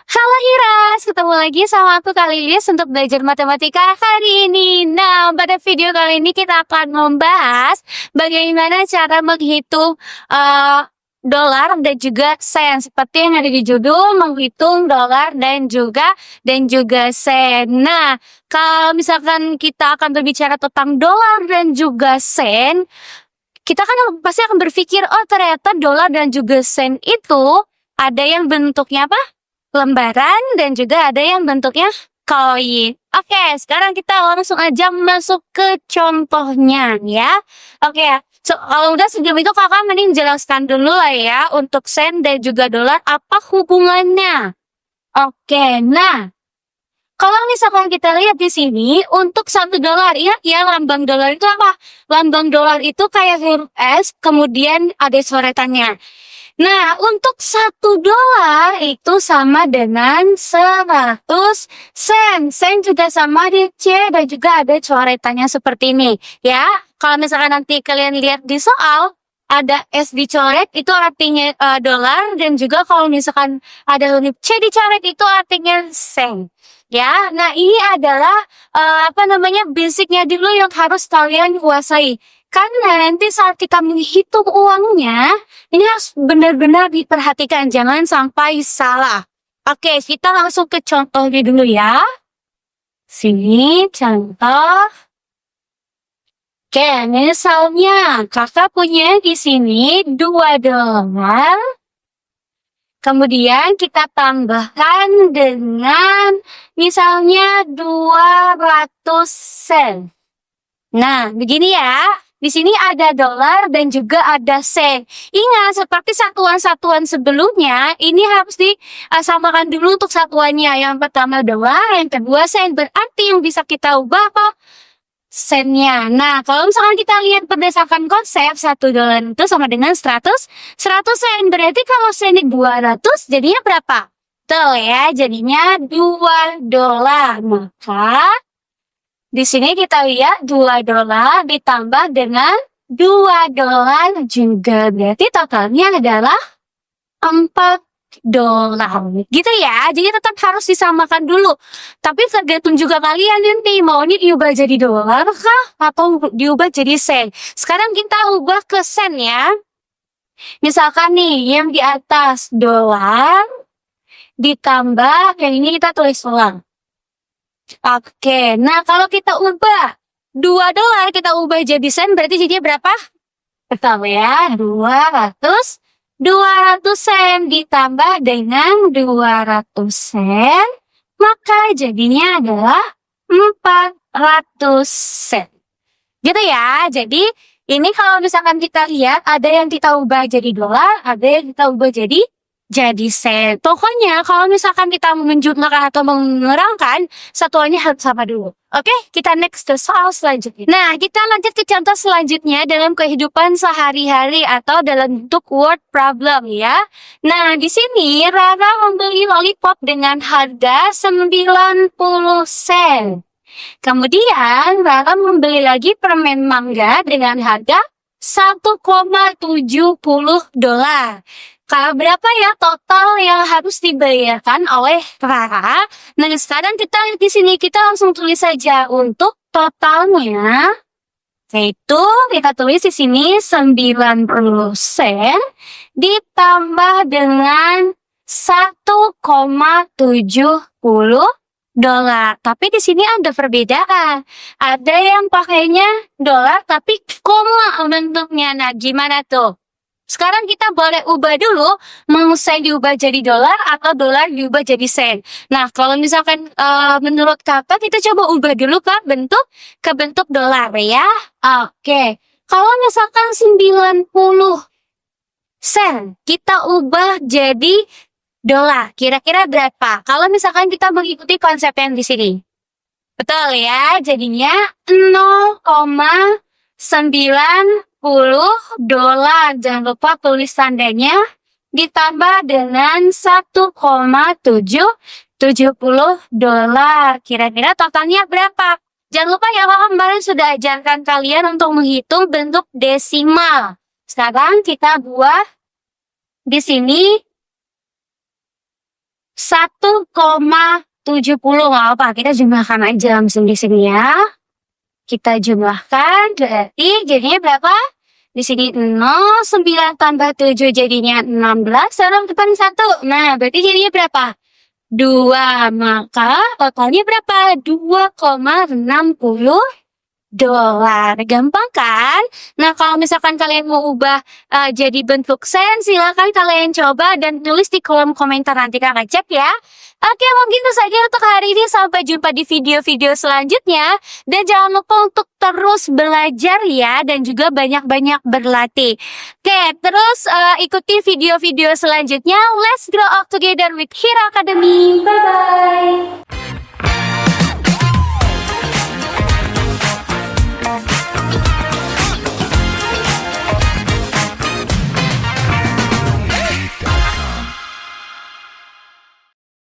Halo Hiras, ketemu lagi sama aku Kak Lilis untuk belajar matematika hari ini. Nah, pada video kali ini kita akan membahas bagaimana cara menghitung eh, dolar dan juga sen. Seperti yang ada di judul, menghitung dolar dan juga sen. Nah, kalau misalkan kita akan berbicara tentang dolar dan juga sen, kita kan pasti akan berpikir, oh ternyata dolar dan juga sen itu ada yang bentuknya apa? Lembaran dan juga ada yang bentuknya koin. Oke, sekarang kita langsung aja masuk ke contohnya ya. Oke, kalau udah sebelum itu kakak mending jelaskan dulu lah ya untuk sen dan juga dolar apa hubungannya. Oke, nah kalau misalkan kita lihat di sini untuk $1 ya lambang dolar itu apa? Lambang dolar itu kayak huruf S, kemudian ada coretannya. Nah, untuk $1 itu sama dengan 100 sen. Sen juga sama di C dan juga ada coretannya seperti ini. Ya, kalau misalkan nanti kalian lihat di soal, ada S dicoret itu artinya dolar dan juga kalau misalkan ada huruf C dicoret itu artinya sen. Ya, nah ini adalah basicnya dulu yang harus kalian kuasai. Karena nanti saat kita menghitung uangnya, ini harus benar-benar diperhatikan, jangan sampai salah. Oke, kita langsung ke contohnya dulu ya. Sini contoh. Oke, misalnya kakak punya di sini $2. Kemudian kita tambahkan dengan misalnya 200 sen. Nah, begini ya. Di sini ada dolar dan juga ada sen. Ingat, seperti satuan-satuan sebelumnya, ini harus disamakan dulu untuk satuannya. Yang pertama dolar, yang kedua sen. Berarti yang bisa kita ubah apa? Sennya. Nah, kalau misalkan kita lihat berdasarkan konsep, $1 itu sama dengan 100 sen. Berarti kalau sen 200, jadinya berapa? Tuh ya, jadinya $2. Maka di sini kita lihat $2 ditambah dengan $2 juga. Berarti totalnya adalah $4. Gitu ya. Jadi tetap harus disamakan dulu. Tapi tergantung juga kalian nanti maunya diubah jadi dolar kah? Atau diubah jadi sen. Sekarang kita ubah ke sen ya. Misalkan nih yang di atas dolar ditambah yang ini kita tulis ulang. Oke, nah kalau kita ubah $2 kita ubah jadi sen berarti jadinya berapa? Pertama ya, 200 sen ditambah dengan 200 sen, maka jadinya adalah 400 sen. Gitu ya, jadi ini kalau misalkan kita lihat ada yang kita ubah jadi dolar, ada yang kita ubah jadi sen. Pokoknya kalau misalkan kita menjumlahkan atau mengerangkan, satuannya harus sama dulu. Oke, kita next ke soal selanjutnya. Nah, kita lanjut ke contoh selanjutnya dalam kehidupan sehari-hari atau dalam bentuk word problem ya. Nah, di sini Rara membeli lollipop dengan harga 90 sen. Kemudian Rara membeli lagi permen mangga dengan harga $1,70. Kalau berapa ya total yang harus dibayarkan oleh Rara? Nah, sekarang kita di sini kita langsung tulis saja untuk totalnya. Yaitu kita tulis di sini 90 sen ditambah dengan $1,70. Tapi di sini ada perbedaan. Ada yang pakainya dolar tapi koma bentuknya. Nah, gimana tuh? Sekarang kita boleh ubah dulu, mau sen diubah jadi dolar atau dolar diubah jadi sen. Nah, kalau misalkan menurut kakak kita coba ubah dulu ke bentuk dolar ya. Oke. Kalau misalkan 90 sen kita ubah jadi dolar, kira-kira berapa? Kalau misalkan kita mengikuti konsep yang di sini. Betul ya, jadinya 0,9 $10. Jangan lupa tulis tandanya ditambah dengan $1,70. Kira-kira totalnya berapa? Jangan lupa ya, kakak kemarin sudah ajarkan kalian untuk menghitung bentuk desimal. Sekarang kita buat di sini 1,70. Nggak apa, kita jumlahkan aja langsung di sini ya. Kita jumlahkan, berarti jadinya berapa? Di sini 0, 9 tambah 7 jadinya 16, taruh depan 1. Nah, berarti jadinya berapa? 2, maka totalnya berapa? 2,60 dolar. Gampang kan? Nah, kalau misalkan kalian mau ubah jadi bentuk sen, silakan kalian coba dan tulis di kolom komentar, nanti kakak cek ya. Oke, mungkin itu saja untuk hari ini. Sampai jumpa di video-video selanjutnya. Dan jangan lupa untuk terus belajar ya, dan juga banyak-banyak berlatih. Oke, terus ikuti video-video selanjutnya. Let's grow up together with Hira Academy. Bye-bye.